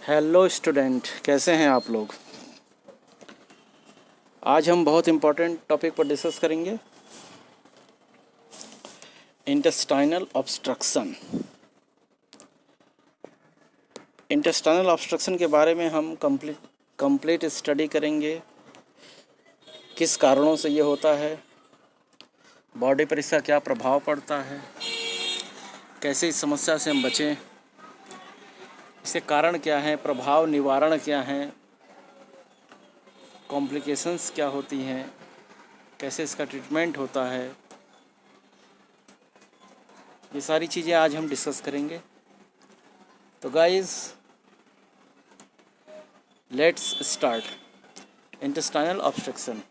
Hello student, कैसे हैं आप लोग। आज हम बहुत इम्पोर्टेंट टॉपिक पर डिस्कस करेंगे, इंटेस्टाइनल ऑब्स्ट्रक्शन। इंटेस्टाइनल ऑब्स्ट्रक्शन के बारे में हम कंप्लीट स्टडी करेंगे। किस कारणों से ये होता है, बॉडी पर इसका क्या प्रभाव पड़ता है, कैसे इस समस्या से हम बचें, इसके कारण क्या हैं, प्रभाव निवारण क्या हैं, कॉम्प्लिकेशंस क्या होती हैं, कैसे इसका ट्रीटमेंट होता है, ये सारी चीज़ें आज हम डिस्कस करेंगे। तो guys, let's start intestinal obstruction.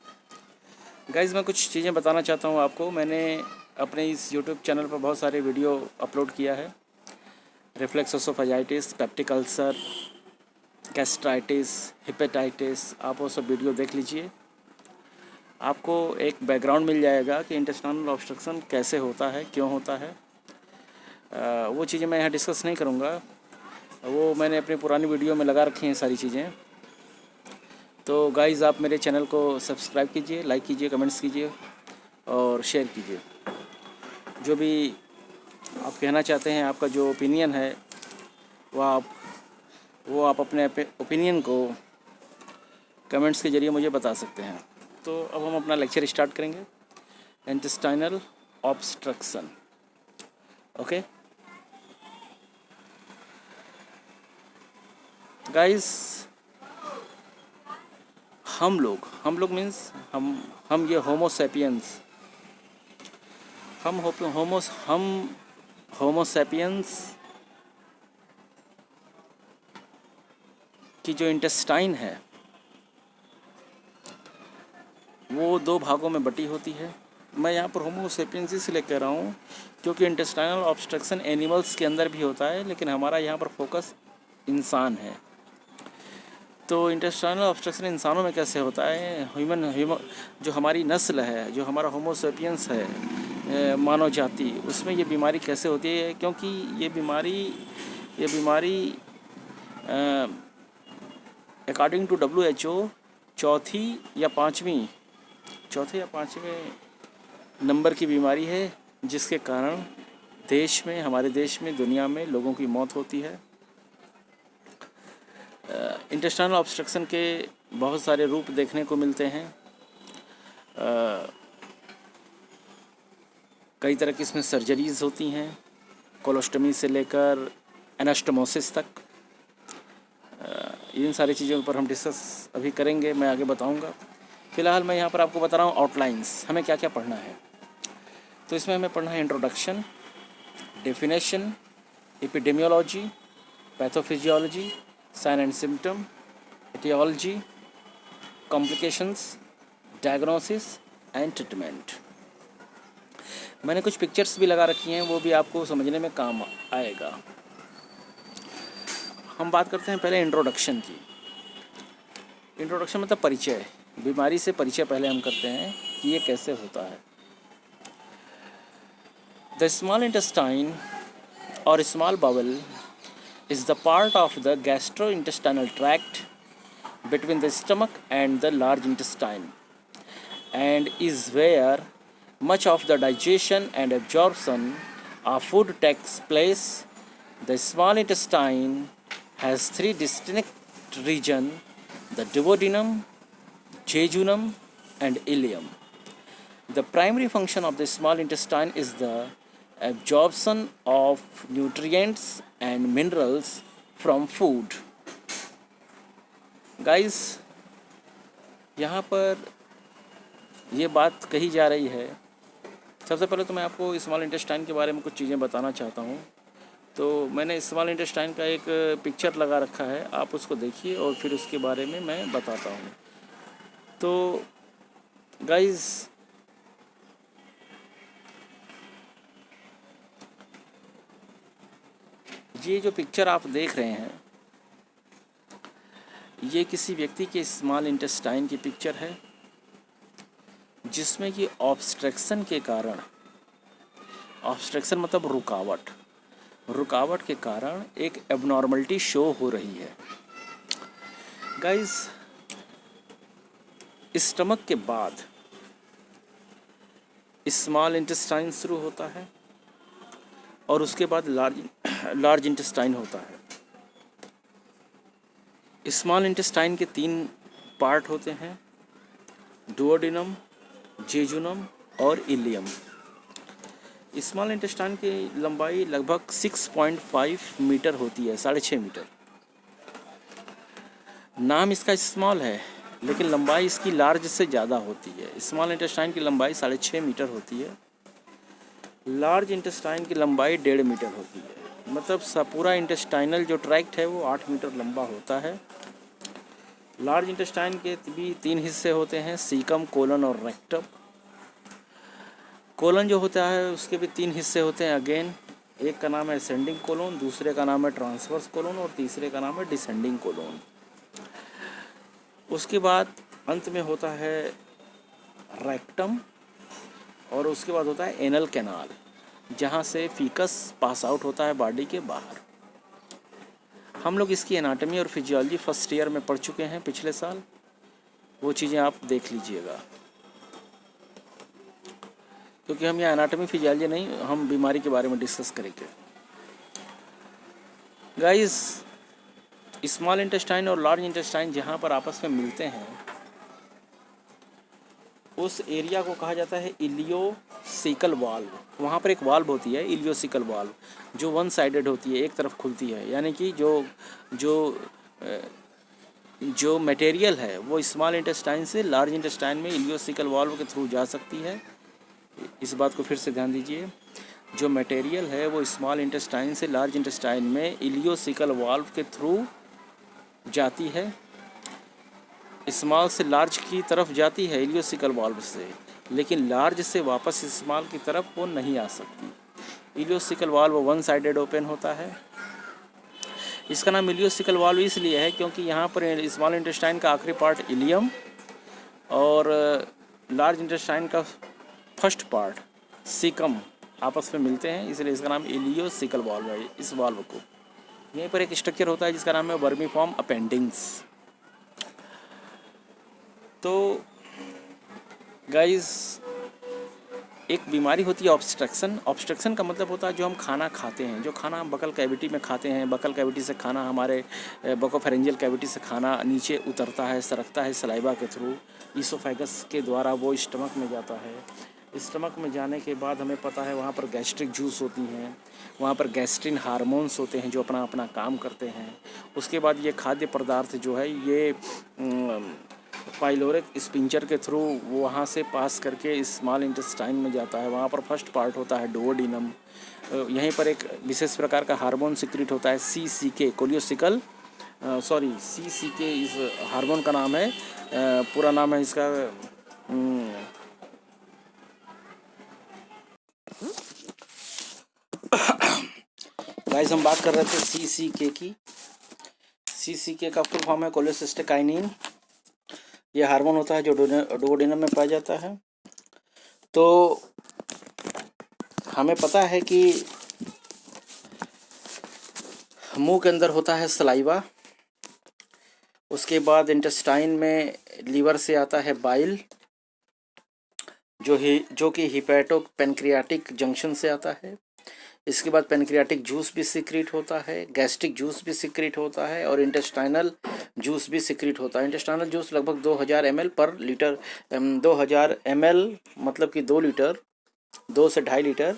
Guys, मैं कुछ चीज़ें बताना चाहता हूँ आपको। मैंने अपने इस यूट्यूब चैनल पर बहुत सारे वीडियो अपलोड किया है। Reflux oesophagitis, peptic ulcer, gastritis, hepatitis, आप वो सब वीडियो देख लीजिए। आपको एक बैकग्राउंड मिल जाएगा कि इंटेस्टाइनल ऑब्स्ट्रक्शन कैसे होता है, क्यों होता है। वो चीज़ें मैं यहाँ डिस्कस नहीं करूँगा, वो मैंने अपनी पुरानी वीडियो में लगा रखी हैं सारी चीज़ें। तो गाइज़, आप मेरे चैनल को सब्सक्राइब कीजिए, लाइक कीजिए, कमेंट्स कीजिए और शेयर कीजिए। जो भी आप कहना चाहते हैं, आपका जो ओपिनियन है वो आप अपने ओपिनियन को कमेंट्स के ज़रिए मुझे बता सकते हैं। तो अब हम अपना लेक्चर स्टार्ट करेंगे, इंटेस्टाइनल ऑब्स्ट्रक्शन। ओके गाइस, हम लोग मीन्स हम ये होमो सैपियंस, हम होमो सैपियंस की जो इंटेस्टाइन है वो दो भागों में बटी होती है। मैं यहाँ पर होमो सैपियंस इसलिए कह रहा हूँ क्योंकि इंटेस्टाइनल ऑब्स्ट्रक्शन एनिमल्स के अंदर भी होता है, लेकिन हमारा यहाँ पर फोकस इंसान है। तो इंटेस्टाइनल ऑब्स्ट्रक्शन इंसानों में कैसे होता है, ह्यूमन जो हमारी नस्ल है, जो हमारा होमो सैपियंस है, मानव जाति, उसमें ये बीमारी कैसे होती है। क्योंकि ये बीमारी अकॉर्डिंग टू WHO चौथे या पाँचवें नंबर की बीमारी है, जिसके कारण हमारे देश में, दुनिया में लोगों की मौत होती है। इंटेस्टाइनल ऑब्स्ट्रक्शन के बहुत सारे रूप देखने को मिलते हैं। कई तरह की इसमें सर्जरीज़ होती हैं, कोलोस्टमी से लेकर एनास्टमोसिस तक। इन सारी चीज़ों पर हम डिस्कस अभी करेंगे, मैं आगे बताऊंगा। फ़िलहाल मैं यहाँ पर आपको बता रहा हूँ आउटलाइंस, हमें क्या क्या पढ़ना है। तो इसमें हमें पढ़ना है introduction, definition, epidemiology, pathophysiology, sign and symptom, aetiology, complications, diagnosis and treatment. मैंने कुछ पिक्चर्स भी लगा रखी हैं, वो भी आपको समझने में काम आएगा। हम बात करते हैं पहले इंट्रोडक्शन की। इंट्रोडक्शन मतलब परिचय, बीमारी से परिचय पहले हम करते हैं कि ये कैसे होता है। द स्मॉल इंटेस्टाइन और small bowel is the part of the gastrointestinal tract between the stomach and the large intestine, and is where much of the digestion and absorption of food takes place. The small intestine has three distinct regions: the duodenum, jejunum, and ileum. The primary function of the small intestine is the absorption of nutrients and minerals from food. Guys, यहाँ पर ये बात कही जा रही है। सबसे पहले तो मैं आपको स्मॉल इंटेस्टाइन के बारे में कुछ चीज़ें बताना चाहता हूँ। तो मैंने स्मॉल इंटेस्टाइन का एक पिक्चर लगा रखा है, आप उसको देखिए और फिर उसके बारे में मैं बताता हूँ। तो गाइस, ये जो पिक्चर आप देख रहे हैं, ये किसी व्यक्ति के स्मॉल इंटेस्टाइन की पिक्चर है, जिसमें कि ऑब्स्ट्रक्शन के कारण, ऑब्स्ट्रक्शन मतलब रुकावट, रुकावट के कारण एक एबनॉर्मलिटी शो हो रही है। गाइस, स्टमक के बाद स्मॉल इंटेस्टाइन शुरू होता है और उसके बाद लार्ज इंटेस्टाइन होता है। स्मॉल इंटेस्टाइन के 3 पार्ट होते हैं, डुओडेनम, जेजुनम और इलियम। स्मॉल इंटेस्टाइन की लंबाई लगभग 6.5 मीटर होती है, 6.5 मीटर। नाम इसका स्मॉल है लेकिन लंबाई इसकी लार्ज से ज़्यादा होती है। स्मॉल इंटेस्टाइन की लंबाई 6.5 मीटर होती है, लार्ज इंटेस्टाइन की लंबाई 1.5 मीटर होती है। मतलब पूरा इंटेस्टाइनल जो ट्रैक्ट है वो 8 मीटर लंबा होता है। लार्ज इंटेस्टाइन के भी 3 हिस्से होते हैं, सीकम, कोलन और रेक्टम। कोलन जो होता है उसके भी 3 हिस्से होते हैं अगेन। एक का नाम है असेंडिंग कोलन, दूसरे का नाम है ट्रांसवर्स कोलन और तीसरे का नाम है डिसेंडिंग कोलन। उसके बाद अंत में होता है रेक्टम और उसके बाद होता है एनल कैनाल, जहाँ से फीकस पास आउट होता है बॉडी के बाहर। हम लोग इसकी एनाटॉमी और फिजियोलॉजी फर्स्ट ईयर में पढ़ चुके हैं पिछले साल, वो चीज़ें आप देख लीजिएगा। क्योंकि हम यहाँ एनाटॉमी फिजियोलॉजी नहीं, हम बीमारी के बारे में डिस्कस करेंगे। गाइस, स्मॉल इंटेस्टाइन और लार्ज इंटेस्टाइन जहाँ पर आपस में मिलते हैं उस एरिया को कहा जाता है इलियोसिकल वाल्व। वहाँ पर एक वाल्व होती है इलियोसिकल वाल्व, जो 1 साइडेड होती है, एक तरफ खुलती है। यानी कि जो मटेरियल है वो स्मॉल इंटेस्टाइन से लार्ज इंटेस्टाइन में इलियोसिकल वाल्व के थ्रू जा सकती है। इस बात को फिर से ध्यान दीजिए, जो मटेरियल है वो स्मॉल इंटेस्टाइन से लार्ज इंटेस्टाइन में इलियोसिकल वाल्व के थ्रू जाती है। स्मॉल से लार्ज की तरफ जाती है इलियोसिकल वाल्व से, लेकिन लार्ज से वापस स्मॉल की तरफ वो नहीं आ सकती। इलियोसिकल वाल्व 1 साइडेड ओपन होता है। इसका नाम इलियोसिकल वाल्व इसलिए है क्योंकि यहाँ पर स्मॉल इंटेस्टाइन का आखिरी पार्ट इलियम और लार्ज इंटेस्टाइन का फर्स्ट पार्ट सीकम आपस में मिलते हैं, इसलिए इसका नाम इलियोसिकल वाल्व है। इस वाल्व को यहीं पर एक स्ट्रक्चर होता है जिसका नाम है वर्मीफॉर्म अपेंडिक्स। तो गाइस, एक बीमारी होती है ऑब्स्ट्रक्शन। ऑब्स्ट्रक्शन का मतलब होता है जो हम खाना खाते हैं, जो खाना हम बकल कैविटी में खाते हैं, बकल कैविटी से खाना हमारे बकोफेरेंजियल कैविटी से खाना नीचे उतरता है, सरकता है सलाइवा के थ्रू, ईसोफेगस के द्वारा वो स्टमक में जाता है। स्टमक में जाने के बाद हमें पता है वहाँ पर गैस्ट्रिक जूस होती हैं, वहाँ पर गैस्ट्रिन हार्मोन्स होते हैं जो अपना अपना काम करते हैं। उसके बाद ये खाद्य पदार्थ जो है ये पाइलोरिक स्पिंचर के थ्रू वहाँ से पास करके स्मॉल इंटेस्टाइन में जाता है। वहाँ पर फर्स्ट पार्ट होता है डुओडेनम। यहीं पर एक विशेष प्रकार का हार्मोन सिक्रीट होता है CCK, कोलियोसिकल CCK इस हार्मोन का नाम है। पूरा नाम है इसका गाइस, हम बात कर रहे थे CCK की। CCK का फुल फॉर्म है कोलेसिस्टेकाइनिन। यह हार्मोन होता है जो डुओडेनम में पाया जाता है। तो हमें पता है कि मुंह के अंदर होता है सलाइवा, उसके बाद इंटेस्टाइन में लीवर से आता है बाइल जो कि हिपैटो पेनक्रियाटिक जंक्शन से आता है। इसके बाद पेनक्रियाटिक जूस भी सिक्रीट होता है, गैस्ट्रिक जूस भी सिक्रीट होता है और इंटेस्टाइनल जूस भी सिक्रीट होता है। इंटेस्टाइनल जूस लगभग 2000 ml पर लीटर, 2000 ml मतलब कि 2 लीटर, 2 से 2.5 litre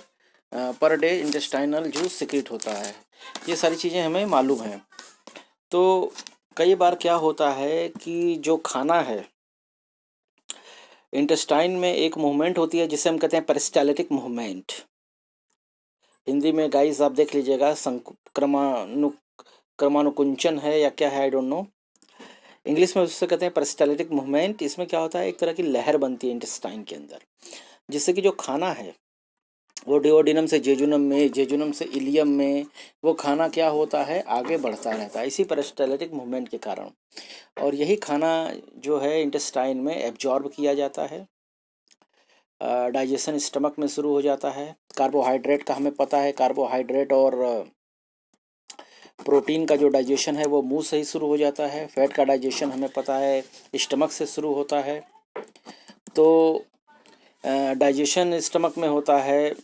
per day intestinal juice secrete होता है। ये सारी चीज़ें हमें मालूम हैं। तो कई बार क्या होता है कि जो खाना है, इंटेस्टाइन में एक मूवमेंट होती है जिसे हम कहते हैं पेरिस्टाल्टिक मूवमेंट। हिंदी में गाइस आप देख लीजिएगा, क्रमानुकुंचन है या क्या है, आई डोंट नो। इंग्लिश में उससे कहते हैं पेरिस्टाल्टिक मूवमेंट। इसमें क्या होता है, एक तरह की लहर बनती है इंटेस्टाइन के अंदर, जिससे कि जो खाना है वो डुओडेनम से जेजुनम में, जेजुनम से इलियम में, वो खाना क्या होता है, आगे बढ़ता रहता है इसी पेरिस्टाल्टिक मूवमेंट के कारण। और यही खाना जो है इंटेस्टाइन में एब्जॉर्ब किया जाता है। डाइजेशन स्टमक में शुरू हो जाता है। कार्बोहाइड्रेट का हमें पता है, कार्बोहाइड्रेट और प्रोटीन का जो डाइजेशन है वो मुंह से ही शुरू हो जाता है। फैट का डाइजेशन हमें पता है स्टमक से शुरू होता है। तो डाइजेशन स्टमक में होता है,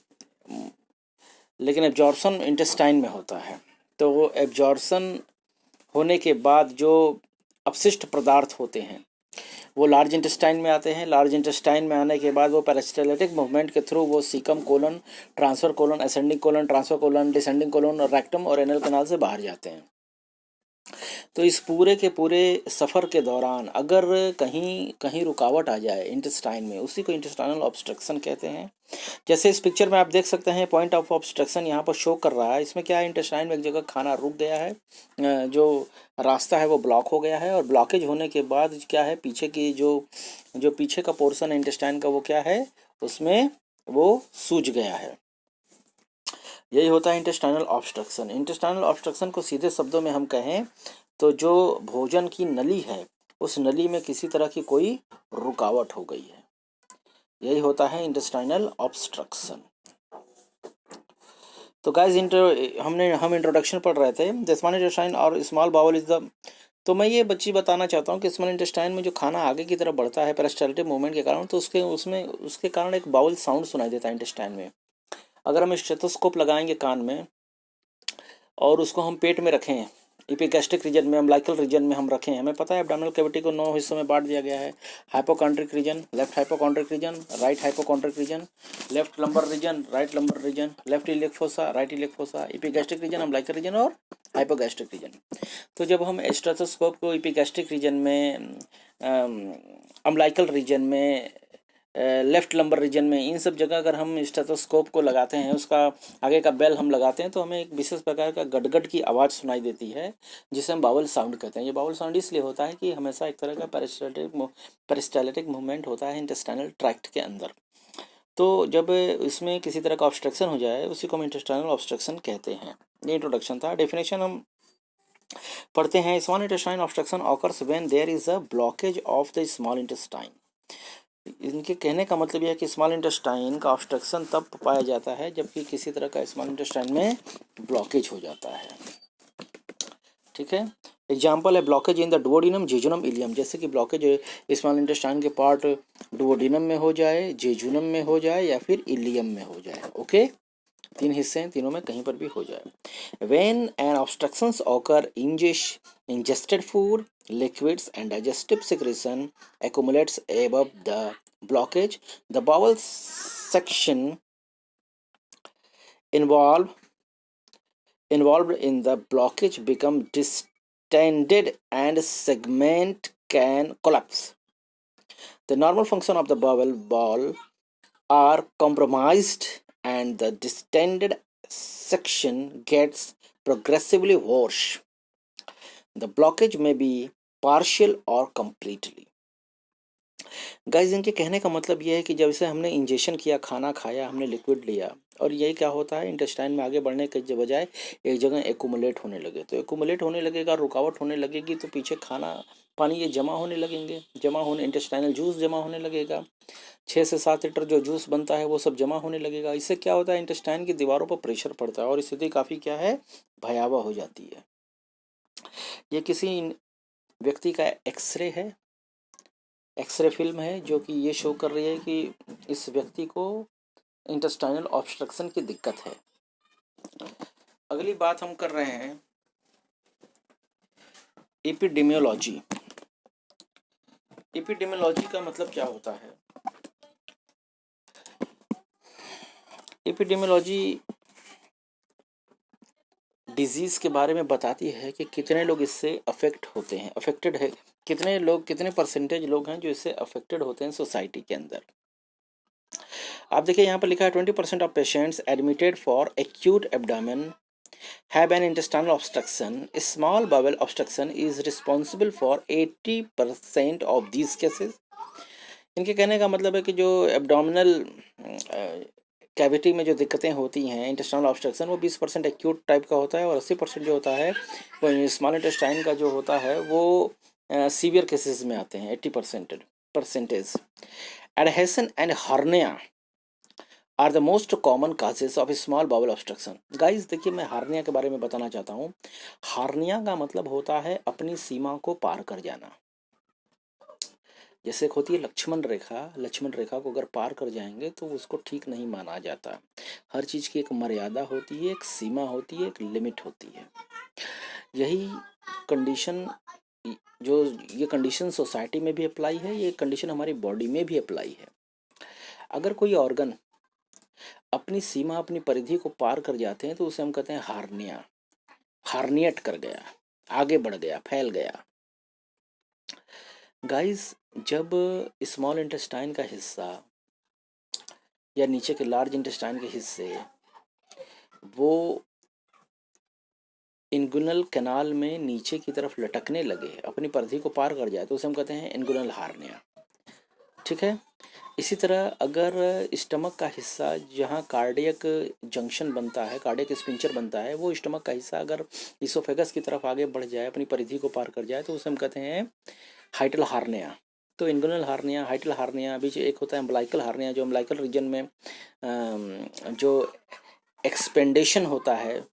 लेकिन एब्जॉर्प्शन इंटेस्टाइन में होता है। तो वो एब्जॉर्प्शन होने के बाद जो अपशिष्ट पदार्थ होते हैं वो लार्ज इंटेस्टाइन में आते हैं। लार्ज इंटेस्टाइन में आने के बाद वो पेरिस्टाल्टिक मूवमेंट के थ्रू वो caecum colon, transfer colon, ascending colon, transfer colon, descending colon और रेक्टम और एनल कैनाल से बाहर जाते हैं। तो इस पूरे के पूरे सफ़र के दौरान अगर कहीं कहीं रुकावट आ जाए इंटेस्टाइन में, उसी को इंटेस्टाइनल ऑब्स्ट्रक्शन कहते हैं। जैसे इस पिक्चर में आप देख सकते हैं पॉइंट ऑफ ऑब्स्ट्रक्शन यहाँ पर शो कर रहा है। इसमें क्या है, इंटेस्टाइन में एक जगह खाना रुक गया है, जो रास्ता है वो ब्लॉक हो गया है, और ब्लॉकेज होने के बाद क्या है, पीछे की जो पीछे का पोर्शन है इंटेस्टाइन का वो क्या है, उसमें वो सूज गया है। यही होता है इंटेस्टाइनल ऑब्स्ट्रक्शन। इंटेस्टाइनल ऑब्स्ट्रक्शन को सीधे शब्दों में हम कहें तो जो भोजन की नली है उस नली में किसी तरह की कोई रुकावट हो गई है, यही होता है इंटेस्टाइनल ऑब्स्ट्रक्शन। तो गाइस हम इंट्रोडक्शन पढ़ रहे थे। द स्मॉल इंटेस्टाइन और स्मॉल बाउल इज द, तो मैं ये बच्ची बताना चाहता हूँ कि स्मॉल इंटेस्टाइन में जो खाना आगे की तरफ बढ़ता है पेरिस्टाल्टिक मूवमेंट के कारण, तो उसके कारण एक बाउल साउंड सुनाई देता है इंटेस्टाइन में। अगर हम स्टेथोस्कोप लगाएंगे कान में और उसको हम पेट में रखें, एपिगैस्ट्रिक रीजन में, अम्बिलिकल रीजन में हम रखें, हमें पता है एब्डोमिनल कैविटी को 9 हिस्सों में बांट दिया गया है। Hypochondriac region, left hypochondriac region, right hypochondriac region, left lumbar region, right lumbar region, left iliac fossa, right iliac fossa, epigastric region, umbilical region और हाइपोगैस्ट्रिक रीजन। तो जब हम स्टेथोस्कोप को एपिगैस्ट्रिक रीजन में, अम्बिलिकल रीजन में, left lumbar region में, इन सब जगह अगर हम स्टेथोस्कोप को लगाते हैं, उसका आगे का बेल हम लगाते हैं, तो हमें एक विशेष प्रकार का गड़गड़ की आवाज़ सुनाई देती है जिसे हम बाउल साउंड कहते हैं। ये बाउल साउंड इसलिए होता है कि हमेशा एक तरह का पेरिस्टाल्टिक मूवमेंट होता है इंटेस्टाइनल ट्रैक्ट के अंदर। तो जब इसमें किसी तरह का ऑब्स्ट्रक्शन हो जाए उसी को हम इंटेस्टाइनल ऑब्स्ट्रक्शन कहते हैं। ये इंट्रोडक्शन था। डेफिनेशन हम पढ़ते हैं। Small intestine obstruction occurs when there is a blockage of the small intestine. इनके कहने का मतलब यह है कि स्मॉल इंटेस्टाइन का ऑब्स्ट्रक्शन तब पाया जाता है जबकि किसी तरह का स्मॉल इंटेस्टाइन में ब्लॉकेज हो जाता है। ठीक है, एग्जाम्पल है blockage in the duodenum, jejunum, ileum. जैसे कि ब्लॉकेज स्मॉल इंटेस्टाइन के पार्ट डुओडिनम में हो जाए, जेजुनम में हो जाए या फिर इलियम में हो जाए। ओके, 3 हिस्से हैं, तीनों में कहीं पर भी हो जाए। When an obstructions occur ingested food, liquids and digestive secretion accumulates above the blockage, the bowel section involved in the blockage become distended and segment can collapse. The normal function of the bowel are compromised and the distended section gets progressively worse. The blockage may be partial or completely. Guys, इनके कहने का मतलब ये है कि जब से हमने इंजेक्शन किया, खाना खाया, हमने लिक्विड लिया, और यही क्या होता है, इंटेस्टाइन में आगे बढ़ने के बजाय एक जगह एक्यूमुलेट होने लगे। तो एक्यूमुलेट होने लगेगा, रुकावट होने लगेगी, तो पीछे खाना पानी ये जमा होने लगेंगे, इंटेस्टाइनल जूस जमा होने लगेगा। 6 से 7 लीटर जो जूस बनता है वो सब जमा होने लगेगा। इससे क्या होता है, इंटेस्टाइन की दीवारों पर प्रेशर पड़ता है और स्थिति काफ़ी क्या है, भयावह हो जाती है। ये किसी व्यक्ति का एक्सरे है, एक्सरे फिल्म है जो कि ये शो कर रही है कि इस व्यक्ति को इंटेस्टाइनल ऑब्स्ट्रक्शन की दिक्कत है। अगली बात हम कर रहे हैं एपिडेमियोलॉजी। एपिडेमियोलॉजी का मतलब क्या होता है? एपिडेमियोलॉजी डिजीज के बारे में बताती है कि कितने लोग इससे अफेक्टेड है, कितने परसेंटेज लोग हैं जो इससे अफेक्टेड होते हैं सोसाइटी के अंदर। आप देखिए यहाँ पर लिखा है 20% of patients admitted for acute abdomen have an intestinal obstruction. A small bowel obstruction is responsible for 80% of these cases. इनके कहने का मतलब है कि जो एब्डोमिनल कैविटी में जो दिक्कतें होती हैं, इंटेस्टाइनल ऑब्स्ट्रक्शन, वो 20% एक्यूट टाइप का होता है और 80% जो होता है वो स्मॉल इंटेस्टाइन का जो होता है वो सीवियर केसेस में आते हैं। 80% percentage. Adhesion and hernia are the most common causes of small bowel obstruction. Guys देखिए, मैं हार्निया के बारे में बताना चाहता हूँ। हार्निया का मतलब होता है अपनी सीमा को पार कर जाना। जैसे एक होती है लक्ष्मण रेखा, लक्ष्मण रेखा को अगर पार कर जाएंगे तो उसको ठीक नहीं माना जाता। हर चीज़ की एक मर्यादा होती है, एक सीमा होती है, एक लिमिट होती है। यही कंडीशन, जो ये कंडीशन सोसाइटी में भी अप्लाई है, ये कंडीशन हमारी बॉडी में भी अप्लाई है। अगर कोई ऑर्गन अपनी सीमा, अपनी परिधि को पार कर जाते हैं तो उसे हम कहते हैं हार्निया। हार्नियट कर गया, आगे बढ़ गया, फैल गया। गाइस, जब स्मॉल इंटेस्टाइन का हिस्सा या नीचे के लार्ज इंटेस्टाइन के हिस्से वो इंगुनल कैनाल में नीचे की तरफ लटकने लगे, अपनी परिधि को पार कर जाए, तो उसे हम कहते हैं इंगुनल हार्निया। ठीक है। इसी तरह अगर स्टमक का हिस्सा जहाँ कार्डियक जंक्शन बनता है, कार्डियक स्पिंचर बनता है, वो स्टमक का हिस्सा अगर इसोफेगस की तरफ आगे बढ़ जाए, अपनी परिधि को पार कर जाए, तो उसे हम कहते हैं हाइटल हार्निया। तो इंगुनल हार्निया, हाइटल हार्निया, बीच एक होता है अम्बलाइकल हार्निया, जो अम्बलाइकल रीजन में जो एक्सपेंडेशन होता है।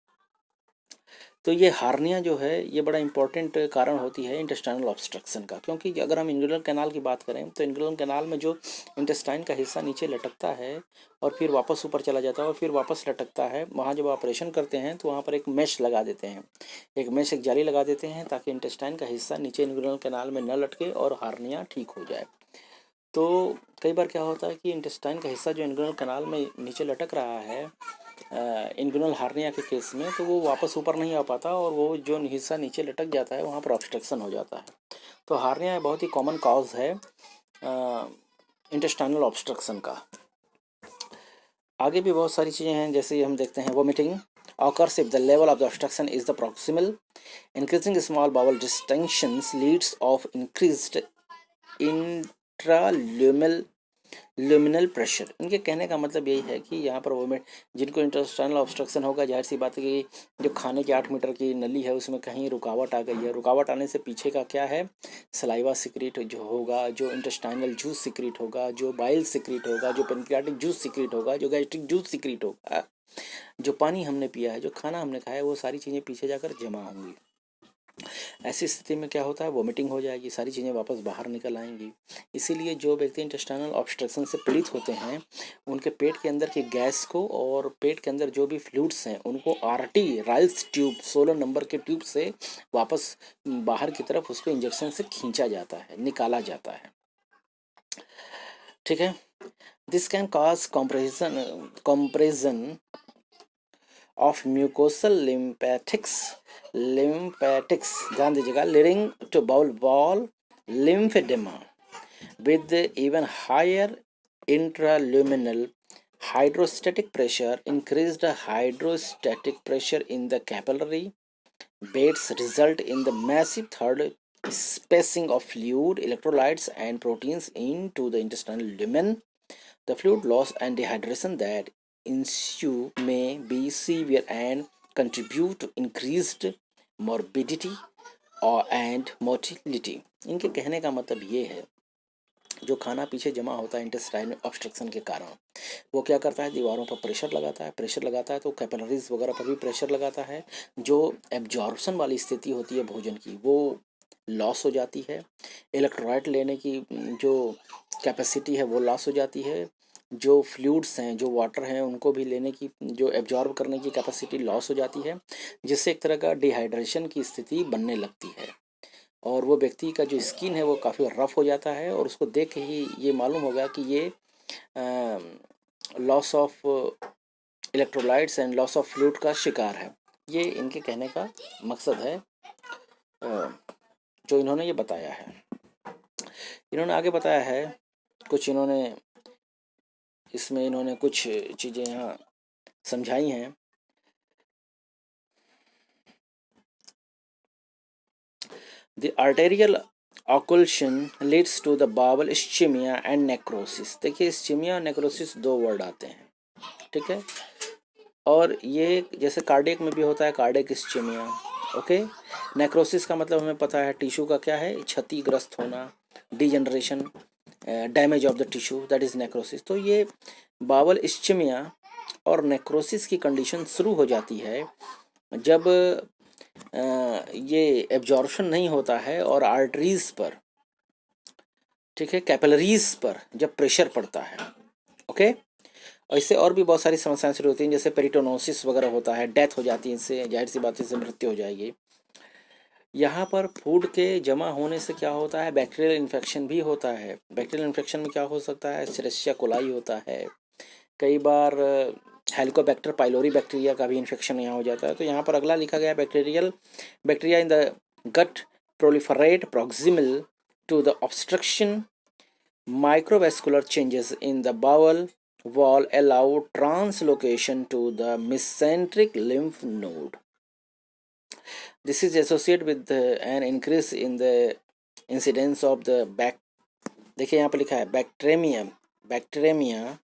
तो ये हार्निया जो है, ये बड़ा इंपॉर्टेंट कारण होती है इंटेस्टाइनल ऑब्स्ट्रक्शन का। क्योंकि अगर हम इंगुइनल कैनाल की बात करें तो इंगुइनल कैनाल में जो इंटेस्टाइन का हिस्सा नीचे लटकता है और फिर वापस ऊपर चला जाता है और फिर वापस लटकता है, वहाँ जब ऑपरेशन करते हैं तो वहाँ पर एक मैश लगा देते हैं, एक जाली लगा देते हैं, ताकि इंटेस्टाइन का हिस्सा नीचे इंगुइनल कैनाल में न लटके और हार्निया ठीक हो जाए। तो कई बार क्या होता है कि इंटेस्टाइन का हिस्सा जो इंगुइनल कैनाल में नीचे लटक रहा है इंगुइनल हार्निया के केस में, तो वो वापस ऊपर नहीं आ पाता और वो जो हिस्सा नीचे लटक जाता है वहाँ पर ऑब्स्ट्रक्शन हो जाता है। तो हार्निया बहुत ही कॉमन कॉज है इंटेस्टाइनल ऑब्स्ट्रक्शन का। आगे भी बहुत सारी चीज़ें हैं, जैसे हम देखते हैं vomiting occurs if the level of the obstruction is the proximal. Increasing small bowel distensions leads of increased intraluminal pressure. इनके कहने का मतलब यही है कि यहाँ पर वोमिट, जिनको इंटेस्टाइनल ऑब्स्ट्रक्शन होगा, जाहिर सी बात है कि जो खाने की 8 मीटर की नली है उसमें कहीं रुकावट आ गई है। रुकावट आने से पीछे का क्या है, सलाइवा सिक्रीट जो होगा, जो इंटेस्टाइनल जूस सिक्रीट होगा, जो बाइल सिक्रीट होगा, जो पेनक्रियाटिक जूस सिक्रीट होगा, जो गैस्ट्रिक जूस सिक्रीट होगा, जो पानी हमने पिया है, जो खाना हमने खाया है, वो सारी चीज़ें पीछे जाकर जमा होंगी। ऐसी स्थिति में क्या होता है, वोमिटिंग हो जाएगी, सारी चीज़ें वापस बाहर निकल आएंगी। इसीलिए जो व्यक्ति इंटेस्टाइनल ऑब्स्ट्रक्शन से पीड़ित होते हैं, उनके पेट के अंदर की गैस को और पेट के अंदर जो भी फ्लूइड्स हैं उनको आरटी, राइल्स ट्यूब, 16 नंबर के ट्यूब से वापस बाहर की तरफ उसको इंजेक्शन से खींचा जाता है, निकाला जाता है। ठीक है। This can cause compression of mucosal lymphatics, ध्यान दीजिएगा, leading to bowel wall lymphoedema with even higher intraluminal hydrostatic pressure. Increased hydrostatic pressure in the capillary beds result in the massive third spacing of fluid, electrolytes and proteins into the intestinal lumen. The fluid loss and dehydration that ensue may be severe and contribute to increased morbidity and mortality. इनके कहने का मतलब ये है, जो खाना पीछे जमा होता है इंटेस्टाइन ऑब्स्ट्रक्शन के कारण, वो क्या करता है, दीवारों पर प्रेशर लगाता है, प्रेशर लगाता है तो कैपिलरीज वगैरह पर भी प्रेशर लगाता है। जो एब्जॉर्प्शन वाली स्थिति होती है भोजन की, वो लॉस हो जाती है। इलेक्ट्रोलाइट लेने की जो कैपेसिटी है वो लॉस हो जाती है। जो फ्लूइड्स हैं, जो वाटर हैं, उनको भी लेने की, जो एब्जॉर्ब करने की कैपेसिटी लॉस हो जाती है, जिससे एक तरह का डिहाइड्रेशन की स्थिति बनने लगती है और वो व्यक्ति का जो स्किन है वो काफ़ी रफ हो जाता है और उसको देख के ही ये मालूम होगा कि ये loss of electrolytes and loss of fluid का शिकार है। ये इनके कहने का मकसद है जो इन्होंने ये बताया है। इन्होंने आगे बताया है कुछ, इन्होंने कुछ चीज़ें यहाँ समझाई हैं। The arterial occlusion leads to the bowel ischemia and necrosis. देखिए, ischemia और necrosis दो वर्ड आते हैं, ठीक है। और ये जैसे कार्डियक में भी होता है, कार्डियक ischemia, ओके। नेक्रोसिस का मतलब हमें पता है, टिश्यू का क्या है, क्षतिग्रस्त होना, degeneration, damage of the tissue, that is necrosis. तो ये बावल इस्चमिया और नेक्रोसिस की कंडीशन शुरू हो जाती है जब ये एब्जॉर्प्शन नहीं होता है और आर्टरीज पर, ठीक है, कैपिलरीज पर जब प्रेशर पड़ता है। ओके, और इससे और भी बहुत सारी समस्याएं शुरू होती हैं, जैसे पेरिटोनोसिस वगैरह होता है, डेथ हो जाती है, इससे जाहिर सी बात है इससे मृत्यु हो जाएगी। यहाँ पर फूड के जमा होने से क्या होता है, बैक्टीरियल इन्फेक्शन भी होता है। बैक्टीरियल इन्फेक्शन में क्या हो सकता है, एस्चेरिचिया कोलाई होता है, कई बार हेलिकोबैक्टर पाइलोरी बैक्टीरिया का भी इन्फेक्शन यहाँ हो जाता है। तो यहाँ पर अगला लिखा गया, bacteria in the gut proliferate proximal to the obstruction, microvascular changes in the bowel wall allow translocation to the mesenteric lymph node. This is associated with an increase in the incidence of the देखिए यहाँ पर लिखा है bacteria,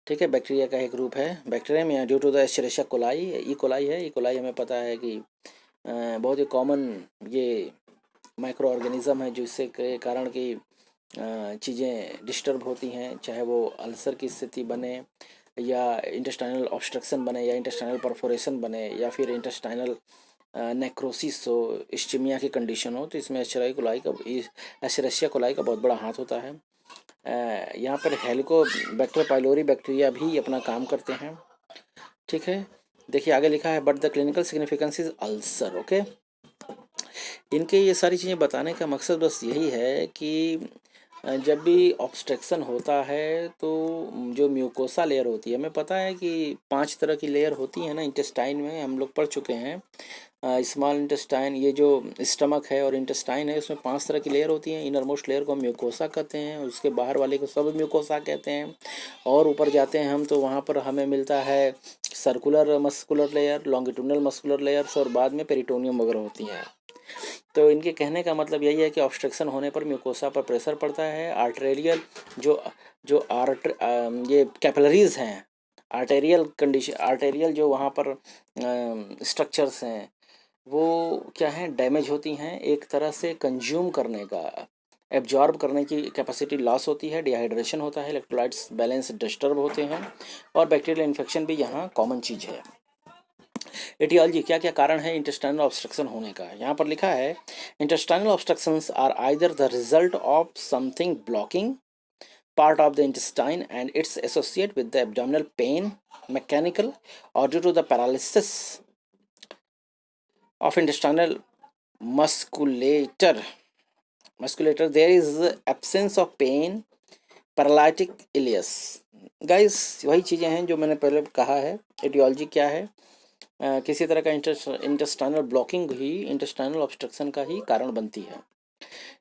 ठीक है, bacteria का एक group है bacteria due to the Escherichia coli. E coli है, ई कोलाई हमें पता है कि बहुत ही कॉमन ये माइक्रो ऑर्गेनिज्म है जिससे के कारण की चीज़ें डिस्टर्ब होती हैं, चाहे वो अल्सर की स्थिति बने या इंटेस्टाइनल ऑब्स्ट्रक्शन बने या इंटेस्टाइनल परफोरेशन बने या फिर इंटेस्टाइनल नेक्रोसिस हो, इस्चीमिया की कंडीशन हो। तो इसमें एस्चेरिचिया कोलाई का बहुत बड़ा हाथ होता है। यहाँ पर हेलिकोबैक्टर पाइलोरी बैक्टीरिया भी अपना काम करते हैं, ठीक है। देखिए आगे लिखा है, but the clinical significance is ulcer. Okay, इनके ये सारी चीज़ें बताने का मकसद बस यही है कि जब भी ऑब्स्ट्रक्शन होता है तो जो म्यूकोसा लेयर होती है, हमें पता है कि 5 तरह की लेयर होती है ना इंटेस्टाइन में, हम लोग पढ़ चुके हैं। स्मॉल इंटेस्टाइन, ये जो स्टमक है और इंटेस्टाइन है, उसमें 5 तरह की लेयर होती हैं। इनर मोस्ट लेयर को हम म्यूकोसा कहते हैं, उसके बाहर वाले को सब म्यूकोसा कहते हैं। और ऊपर जाते हैं हम तो वहाँ पर हमें मिलता है circular muscular layer, longitudinal muscular layers और बाद में पेरिटोनियम वगैरह होती हैं। तो इनके कहने का मतलब यही है कि ऑब्स्ट्रक्शन होने पर म्यूकोसा पर प्रेशर पड़ता है। आर्टेरियल ये कैपिलरीज हैं, आर्टेरियल जो वहाँ पर स्ट्रक्चर्स हैं वो क्या हैं, डैमेज होती हैं। एक तरह से कंज्यूम करने का, एब्जॉर्ब करने की कैपेसिटी लॉस होती है, डिहाइड्रेशन होता है, इलेक्ट्रोलाइट्स बैलेंस डिस्टर्ब होते हैं और बैक्टीरियल इन्फेक्शन भी यहाँ कॉमन चीज़ है। एटियोलॉजी, क्या क्या कारण है इंटेस्टाइनल ऑब्स्ट्रक्शन होने का। यहाँ पर लिखा है, intestinal obstructions are either the result of something blocking part of the intestine and it's associated with the abdominal pain, mechanical, or due to the paralysis of intestinal musculature. There is absence of pain, paralytic ileus. Guys, वही चीज़ें हैं जो मैंने पहले कहा है। Aetiology क्या है, किसी तरह का इंटेस्टाइनल ब्लॉकिंग ही इंटेस्टाइनल ऑब्स्ट्रक्शन का ही कारण बनती है।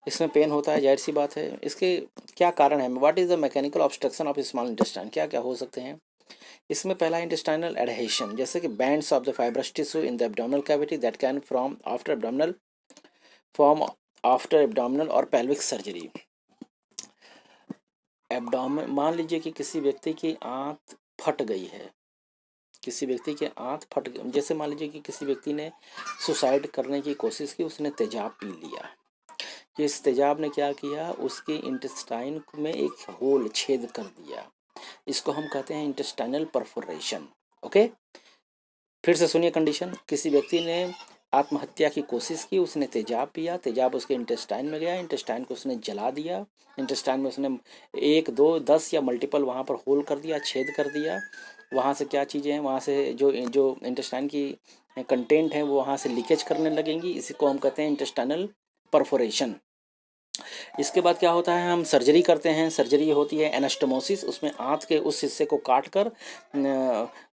इसमें पेन होता है, जाहिर सी बात है। इसके क्या कारण है, what is the mechanical obstruction of small intestine, क्या क्या हो सकते हैं। इसमें पहला इंटेस्टाइनल एडहेशन, जैसे कि bands of the fibrous tissue in the abdominal cavity that can form after abdominal और पेल्विक सर्जरी। मान लीजिए कि किसी व्यक्ति की आंत फट गई है, जैसे मान लीजिए कि किसी व्यक्ति ने सुसाइड करने की कोशिश की, उसने तेजाब पी लिया। इस तेजाब ने क्या किया, उसके इंटेस्टाइन में एक होल, छेद कर दिया। इसको हम कहते हैं इंटेस्टाइनल परफोरेशन। ओके, फिर से सुनिए कंडीशन, किसी व्यक्ति ने आत्महत्या की कोशिश की, उसने तेजाब पिया, तेजाब उसके इंटेस्टाइन में गया, इंटेस्टाइन को उसने जला दिया, इंटेस्टाइन में उसने 1, 2, 10 या मल्टीपल वहाँ पर होल कर दिया, छेद कर दिया। वहाँ से क्या चीज़ें हैं, वहाँ से जो इंटेस्टाइन की कंटेंट है वो वहाँ से लीकेज करने लगेंगी। इसी को हम कहते हैं इंटेस्टाइनल परफोरेशन। इसके बाद क्या होता है, हम सर्जरी करते हैं। सर्जरी होती है एनास्टोमोसिस, उसमें आंत के उस हिस्से को काट कर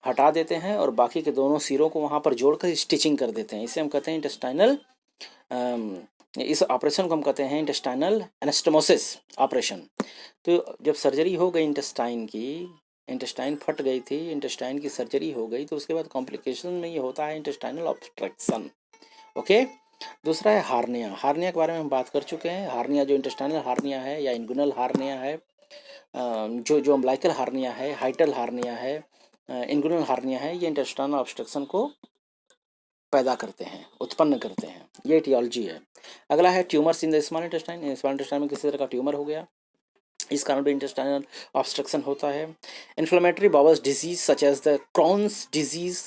हटा देते हैं और बाकी के दोनों सिरों को वहाँ पर जोड़कर स्टिचिंग कर देते हैं। इसे हम कहते हैं इंटेस्टाइनल, इस ऑपरेशन को हम कहते हैं इंटेस्टाइनल एनास्टोमोसिस ऑपरेशन। तो जब सर्जरी हो गई इंटेस्टाइन फट गई थी, इंटेस्टाइन की सर्जरी हो गई, तो उसके बाद कॉम्प्लिकेशन में ये होता है इंटेस्टाइनल ऑब्स्ट्रक्शन। ओके, दूसरा है हार्निया। हार्निया के बारे में हम बात कर चुके हैं। हार्निया जो इंटेस्टाइनल हार्निया है या इंगुइनल हार्निया है, जो अम्बिलिकल हार्निया है, हाइटल हार्निया है, इंगुइनल हार्निया है, ये इंटेस्टाइनल ऑब्स्ट्रक्शन को पैदा करते हैं, उत्पन्न करते हैं। ये एटियोलॉजी है। अगला है tumours in the small intestine. Small intestine में किसी तरह का ट्यूमर हो गया इस कारण भी इंटेस्टाइनल ऑब्स्ट्रक्शन होता है। Inflammatory bowel disease such as the Crohn's disease,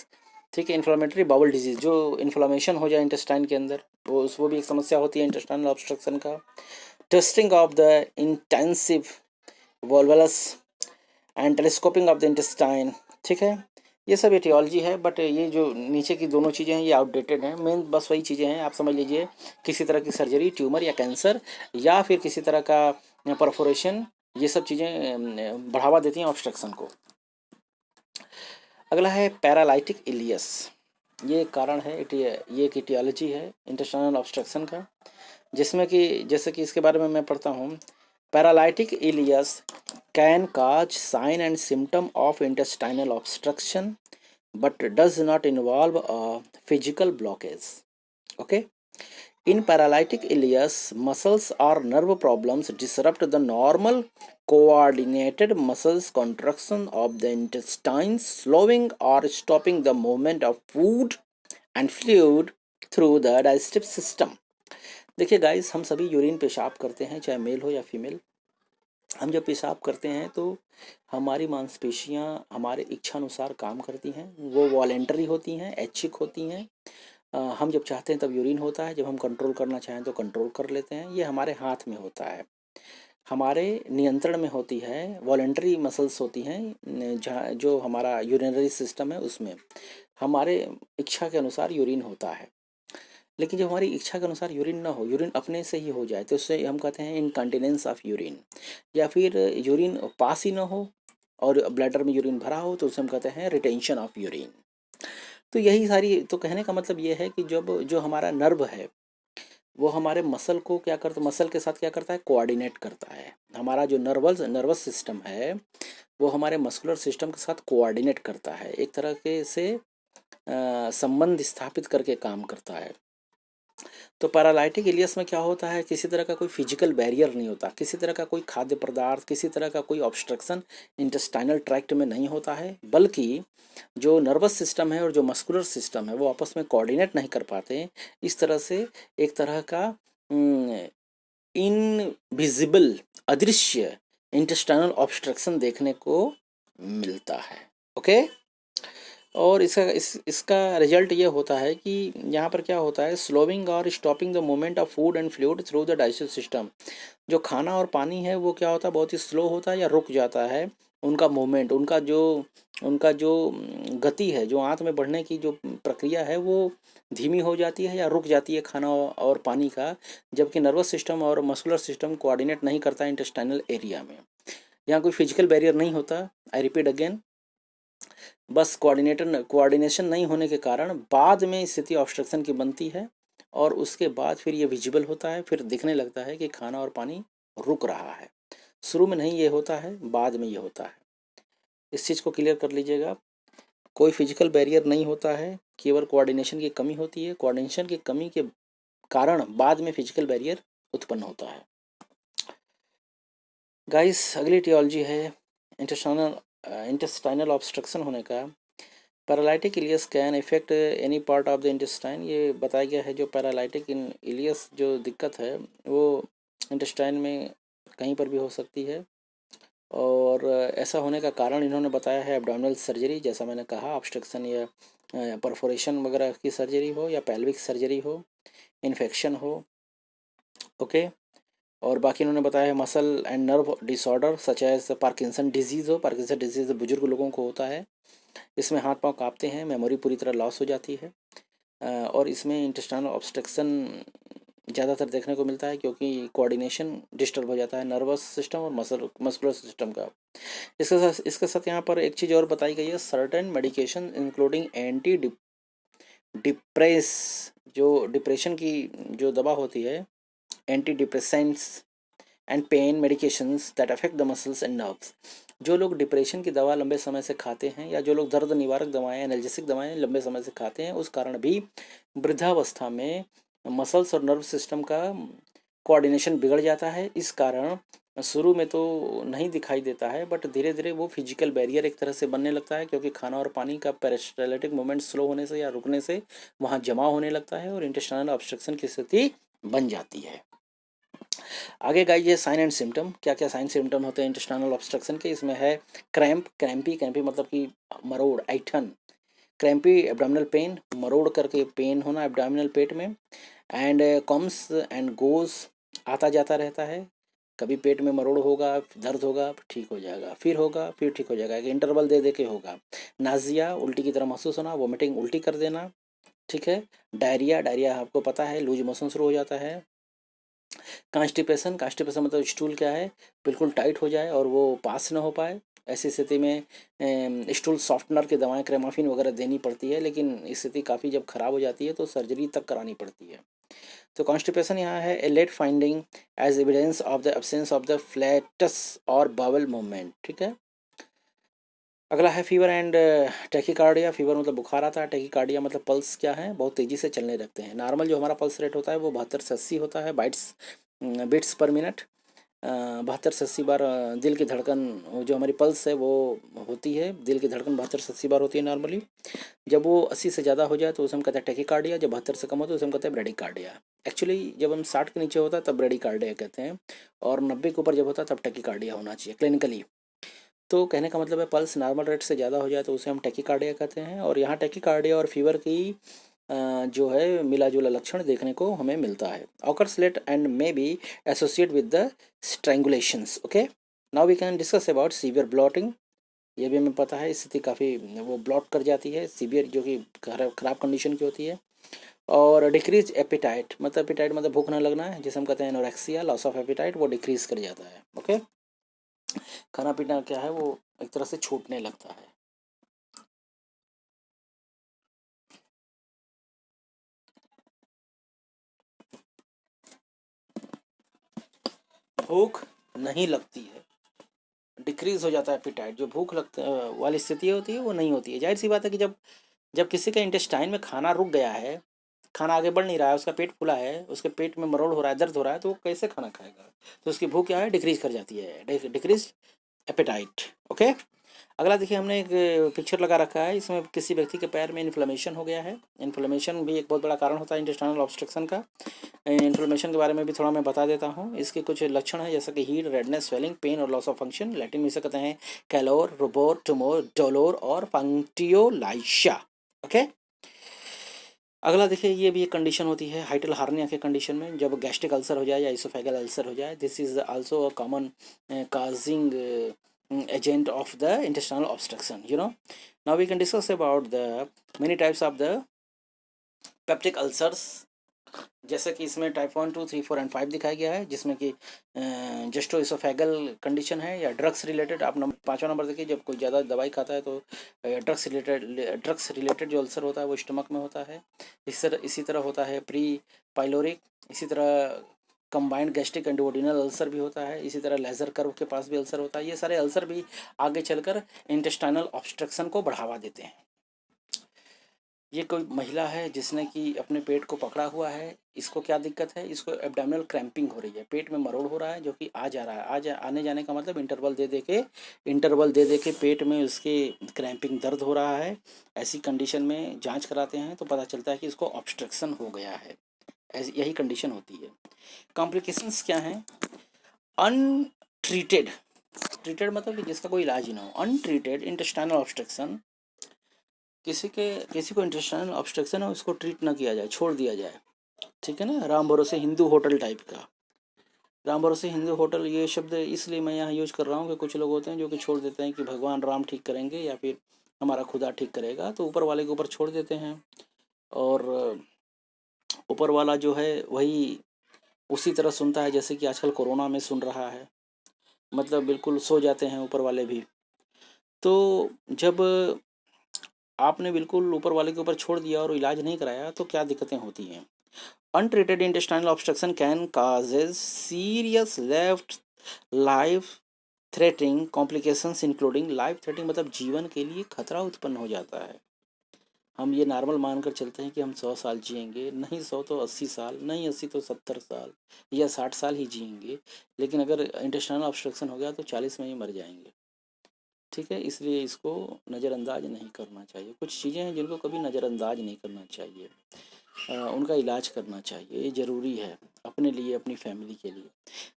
ठीक है, इन्फ्लेमेटरी बाउल डिजीज, जो इन्फ्लेमेशन हो जाए इंटेस्टाइन के अंदर, वो भी एक समस्या होती है इंटेस्टाइनल ऑब्स्ट्रक्शन का। टेस्टिंग ऑफ द इंटेंसिव volvulus and telescoping of the intestine, ठीक है, ये सब एटियोलॉजी है। बट ये जो नीचे की दोनों चीज़ें हैं ये आउटडेटेड हैं। मेन बस वही चीज़ें हैं, आप समझ लीजिए, किसी तरह की सर्जरी, ट्यूमर या कैंसर या फिर किसी तरह का परफोरेशन, ये सब चीज़ें बढ़ावा देती हैं ऑब्स्ट्रक्शन को। अगला है पैरालाइटिक इलियस, ये एक कारण है, ये एक एटियोलॉजी है इंटेस्टाइनल ऑब्स्ट्रक्शन का, जिसमें कि जैसे कि इसके बारे में मैं पढ़ता हूँ। Paralytic ileus can cause sign and symptom of intestinal obstruction but does not involve a physical blockage. Okay, in paralytic ileus, muscles or nerve problems disrupt the normal coordinated muscles contraction of the intestines, slowing or stopping the movement of food and fluid through the digestive system. देखिए guys, हम सभी urine पेशाब करते हैं, चाहे mail हो या female. हम जब पेशाब करते हैं तो हमारी मांसपेशियां हमारे इच्छानुसार काम करती हैं, वो वॉलेंटरी होती हैं, ऐच्छिक होती हैं। हम जब चाहते हैं तब यूरिन होता है, जब हम कंट्रोल करना चाहें तो कंट्रोल कर लेते हैं। ये हमारे हाथ में होता है, हमारे नियंत्रण में होती है। वॉलेंटरी मसल्स होती हैं जहाँ जो हमारा यूरिनरी सिस्टम है उसमें हमारे इच्छा के अनुसार यूरिन होता है। लेकिन जब हमारी इच्छा के अनुसार यूरिन ना हो, यूरिन अपने से ही हो जाए, तो उससे हम कहते हैं इनकंटिनेंस ऑफ यूरिन। या फिर यूरिन पास ही ना हो और ब्लैडर में यूरिन भरा हो, तो उसे हम कहते हैं रिटेंशन ऑफ यूरिन। तो यही सारी, तो कहने का मतलब ये है कि जब जो हमारा नर्व है वो हमारे मसल को क्या करता, मसल के साथ क्या करता है, कोऑर्डिनेट करता है। हमारा जो नर्वस सिस्टम है वो हमारे मस्कुलर सिस्टम के साथ कोऑर्डिनेट करता है, एक तरह के से संबंध स्थापित करके काम करता है। तो पैरालाइटिक इलियस में क्या होता है, किसी तरह का कोई फिजिकल बैरियर नहीं होता, किसी तरह का कोई खाद्य पदार्थ, किसी तरह का कोई ऑब्स्ट्रक्शन इंटेस्टाइनल ट्रैक्ट में नहीं होता है, बल्कि जो नर्वस सिस्टम है और जो मस्कुलर सिस्टम है वो आपस में कोऑर्डिनेट नहीं कर पाते। इस तरह से एक तरह का इनविजिबल, अदृश्य इंटेस्टाइनल ऑब्स्ट्रक्शन देखने को मिलता है। ओके, और इसका रिजल्ट ये होता है कि यहाँ पर क्या होता है, स्लोइंग और stopping the movement of food and fluid through the digestive system. जो खाना और पानी है वो क्या होता है, बहुत ही स्लो होता है या रुक जाता है। उनका मूवमेंट, उनका जो गति है, जो आंत में बढ़ने की जो प्रक्रिया है वो धीमी हो जाती है या रुक जाती है खाना और पानी का, जबकि नर्वस सिस्टम और मस्कुलर सिस्टम कोऑर्डिनेट नहीं करता इंटेस्टाइनल एरिया में। यहाँ कोई फिजिकल बैरियर नहीं होता, आई रिपीट अगेन, बस कोऑर्डिनेशन नहीं होने के कारण बाद में स्थिति ऑब्स्ट्रक्शन की बनती है और उसके बाद फिर ये विजिबल होता है, फिर दिखने लगता है कि खाना और पानी रुक रहा है। शुरू में नहीं ये होता है, बाद में ये होता है। इस चीज़ को क्लियर कर लीजिएगा, कोई फिजिकल बैरियर नहीं होता है, केवल कोऑर्डिनेशन की कमी होती है। कोऑर्डिनेशन की कमी के कारण बाद में फिजिकल बैरियर उत्पन्न होता है। गाइस, अगली टियोलॉजी है इंटेस्टाइनल ऑब्स्ट्रक्शन होने का। Paralytic ileus can affect any part of the intestine, ये बताया गया है। जो पैरालाइटिक इलियस जो दिक्कत है वो इंटेस्टाइन में कहीं पर भी हो सकती है, और ऐसा होने का कारण इन्होंने बताया है एब्डोमिनल सर्जरी, जैसा मैंने कहा, ऑब्स्ट्रक्शन या परफोरेशन वगैरह की सर्जरी हो या पेल्विक सर्जरी हो, इन्फेक्शन हो। ओके, और बाकी इन्होंने बताया है muscle and nerve disorder such as Parkinson disease हो। पार्किंसन डिजीज़ बुजुर्ग लोगों को होता है, इसमें हाथ पांव कांपते हैं, मेमोरी पूरी तरह लॉस हो जाती है, और इसमें इंटेस्टाइनल ऑब्स्ट्रक्शन ज़्यादातर देखने को मिलता है क्योंकि कोऑर्डिनेशन डिस्टर्ब हो जाता है नर्वस सिस्टम और मस्कुलर सिस्टम का। इसके साथ यहाँ पर एक चीज़ और बताई गई है, certain medication including anti depress, जो डिप्रेशन की जो दवा होती है, anti depressants and pain medications that affect the muscles and nerves. जो लोग डिप्रेशन की दवा लंबे समय से खाते हैं या जो लोग दर्द निवारक दवाएं, एनाल्जेसिक दवाएं लंबे समय से खाते हैं, उस कारण भी वृद्धावस्था में मसल्स और नर्व सिस्टम का कोऑर्डिनेशन बिगड़ जाता है। इस कारण शुरू में तो नहीं दिखाई देता है, बट धीरे धीरे वो फिजिकल बैरियर एक तरह से बनने लगता है, क्योंकि खाना और पानी का पेरिस्टाल्टिक मूवमेंट स्लो होने से या रुकने से वहाँ जमा होने लगता है और इंटेस्टाइनल ऑब्स्ट्रक्शन की स्थिति बन जाती है। आगे गाइस ये साइन एंड सिम्टम, क्या क्या साइन सिम्टम होते हैं इंटेस्टाइनल ऑब्स्ट्रक्शन के। इसमें है क्रैम्प, क्रैम्पी मतलब कि मरोड़, ऐठन। क्रैम्पी एब्डोमिनल पेन, मरोड़ करके पेन होना एब्डोमिनल पेट में। एंड कम्स एंड गोज, आता जाता रहता है। कभी पेट में मरोड़ होगा, दर्द होगा, ठीक हो जाएगा, फिर होगा, फिर ठीक हो जाएगा, इंटरवल दे दे के होगा। नाजिया, उल्टी की तरह महसूस होना, वोमिटिंग, उल्टी कर देना, ठीक है। डायरिया, डायरिया आपको पता है, लूज मोशन शुरू हो जाता है। कॉन्स्टिपेशन, कॉन्स्टिपेशन मतलब स्टूल क्या है, बिल्कुल टाइट हो जाए और वो पास ना हो पाए। ऐसी स्थिति में स्टूल सॉफ्टनर की दवाएं, क्रेमाफिन वगैरह देनी पड़ती है, लेकिन स्थिति काफ़ी जब खराब हो जाती है तो सर्जरी तक करानी पड़ती है। तो कॉन्स्टिपेशन यहाँ है a late finding as evidence of the absence of the flatus और बावल मूवमेंट, ठीक है। अगला है फीवर एंड टैकीकार्डिया। फीवर मतलब बुखार आता है, टैकीकार्डिया मतलब पल्स क्या है, बहुत तेज़ी से चलने लगते हैं। नॉर्मल जो हमारा पल्स रेट होता है वो 72 से 80 होता है बीट्स पर मिनट। 72 से 80 बार दिल की धड़कन, जो हमारी पल्स है वो होती है, दिल की धड़कन 72 से 80 बार होती है नॉर्मली। जब वो 80 से ज़्यादा हो जाए तो उसे हम कहते हैं टैकीकार्डिया, जब 72 से कम हो तो उसे हम कहते हैं ब्रेडिकार्डिया। एक्चुअली जब हम 60 के नीचे होता है तब ब्रेडिकार्डिया कहते हैं, और 90 के ऊपर जब होता है तब टैकीकार्डिया होना चाहिए क्लिनिकली। तो कहने का मतलब है पल्स नॉर्मल रेट से ज़्यादा हो जाए तो उसे हम टैकीकार्डिया कहते हैं। और यहाँ टैकीकार्डिया और फीवर की जो है मिला जुला लक्षण देखने को हमें मिलता है। Occurs late and may be associated with the strangulations. Okay, now we can discuss about severe bloating. ये भी हमें पता है, स्थिति काफ़ी वो ब्लॉट कर जाती है, सीवियर जो कि खराब कंडीशन की होती है। और डिक्रीज एपिटाइट, मतलब एपिटाइट मतलब भूख ना लगना है, जिसे हम कहते हैं एनोरेक्सिया, लॉस ऑफ एपिटाइट, वो डिक्रीज कर जाता है। ओके, खाना पीना क्या है वो एक तरह से छूटने लगता है। भूख नहीं लगती है, डिक्रीज हो जाता है एपिटाइट। जो भूख लगता वाली स्थिति होती है वो नहीं होती है। जाहिर सी बात है कि जब जब किसी के इंटेस्टाइन में खाना रुक गया है, खाना आगे बढ़ नहीं रहा है, उसका पेट फूला है, उसके पेट में मरोड़ हो रहा है, दर्द हो रहा है, तो वो कैसे खाना खाएगा। तो उसकी भूख क्या है, डिक्रीज कर जाती है, डिक्रीज एपेटाइट। ओके, अगला देखिए, हमने एक पिक्चर लगा रखा है, इसमें किसी व्यक्ति के पैर में इन्फ्लेमेशन हो गया है। इन्फ्लेमेशन भी एक बहुत बड़ा कारण होता है इंटेस्टाइनल ऑब्स्ट्रक्शन का। इन्फ्लेमेशन के बारे में भी थोड़ा मैं बता देता हूँ। इसके कुछ लक्षण हैं जैसे कि हीट, रेडनेस, स्वेलिंग, पेन और लॉस ऑफ फंक्शन। लैटिन में इसे कहते हैं कैलोर, रुबोर, टुमोर, डोलोर और पंक्टियोलाइशा। ओके, अगला देखिए, ये भी एक कंडीशन होती है हाइटल हार्निया के कंडीशन में, जब गैस्ट्रिक अल्सर हो जाए या इसोफेगल अल्सर हो जाए। This is also a common causing agent of the intestinal obstruction, you know. Now we can discuss about the many types of the peptic ulcers. जैसे कि इसमें टाइप 1, 2, 3, 4 एंड 5 दिखाया गया है, जिसमें कि जस्टोइसोफेगल कंडीशन है या ड्रग्स रिलेटेड। आप नंबर 5वां नंबर देखिए, जब कोई ज़्यादा दवाई खाता है तो ड्रग्स रिलेटेड जो अल्सर होता है वो स्टमक में होता है। इसी तरह होता है प्री पाइलोरिक। इसी तरह combined gastric and duodenal ulcer भी होता है। इसी तरह लेजर कर्व के पास भी अल्सर होता है। ये सारे अल्सर भी आगे चलकर इंटेस्टाइनल ऑब्स्ट्रक्शन को बढ़ावा देते हैं। ये कोई महिला है जिसने कि अपने पेट को पकड़ा हुआ है। इसको क्या दिक्कत है, इसको एब्डोमिनल क्रैम्पिंग हो रही है, पेट में मरोड़ हो रहा है जो कि आ जा रहा है। आने जाने का मतलब इंटरवल दे दे के पेट में उसके क्रैम्पिंग, दर्द हो रहा है। ऐसी कंडीशन में जांच कराते हैं तो पता चलता है कि इसको ऑब्स्ट्रक्शन हो गया है। ऐसी यही कंडीशन होती है। कॉम्प्लिकेशंस क्या हैं, अनट्रीटेड, ट्रीटेड मतलब कि जिसका कोई इलाज ही ना हो, अनट्रीटेड इंटेस्टाइनल ऑब्स्ट्रक्शन। किसी को इंटेस्टाइनल ऑब्स्ट्रक्शन है, उसको ट्रीट ना किया जाए, छोड़ दिया जाए, ठीक है ना। राम भरोसे हिंदू होटल टाइप का। राम भरोसे हिंदू होटल, ये शब्द इसलिए मैं यहाँ यूज कर रहा हूँ कि कुछ लोग होते हैं जो कि छोड़ देते हैं कि भगवान राम ठीक करेंगे या फिर हमारा खुदा ठीक करेगा, तो ऊपर वाले के ऊपर छोड़ देते हैं। और ऊपर वाला जो है वही उसी तरह सुनता है जैसे कि आजकल कोरोना में सुन रहा है, मतलब बिल्कुल सो जाते हैं ऊपर वाले भी। तो जब आपने बिल्कुल ऊपर वाले के ऊपर छोड़ दिया और इलाज नहीं कराया तो क्या दिक्कतें होती हैं। Untreated intestinal obstruction can causes serious left life threatening complications including life threatening, मतलब जीवन के लिए खतरा उत्पन्न हो जाता है। हम ये नॉर्मल मानकर चलते हैं कि हम 100 साल जिएंगे, नहीं 100 तो 80 साल, नहीं 80 तो 70 साल या 60 साल ही जिएंगे। लेकिन अगर इंटेस्टाइनल ऑब्स्ट्रक्शन हो गया तो 40 में ही मर जाएंगे, ठीक है। इसलिए इसको नज़रअंदाज नहीं करना चाहिए। कुछ चीज़ें हैं जिनको कभी नज़रअंदाज नहीं करना चाहिए, उनका इलाज करना चाहिए, ये ज़रूरी है। अब अपने लिए, अपनी फैमिली के लिए।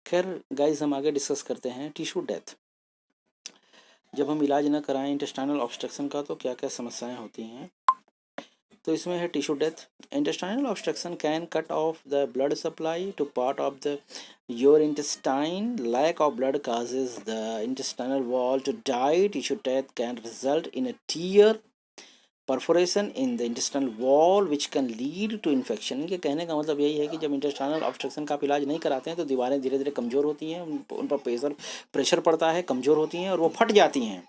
खैर गाइस, हम आगे डिस्कस करते हैं टिश्यू डेथ। जब हम इलाज ना कराएं इंटेस्टाइनल ऑब्स्ट्रक्शन का तो क्या क्या समस्याएं होती हैं। तो इसमें है tissue death. Intestinal obstruction can cut off the blood supply to part of the your intestine. Lack of blood causes the intestinal wall to die. Tissue death can result in a tear, perforation in the intestinal wall which can lead to infection. इनके कहने का मतलब यही है कि जब intestinal obstruction का आप इलाज नहीं कराते हैं तो दीवारें धीरे धीरे कमज़ोर होती हैं, उन पर प्रेशर पड़ता है, कमज़ोर होती हैं और वो फट जाती हैं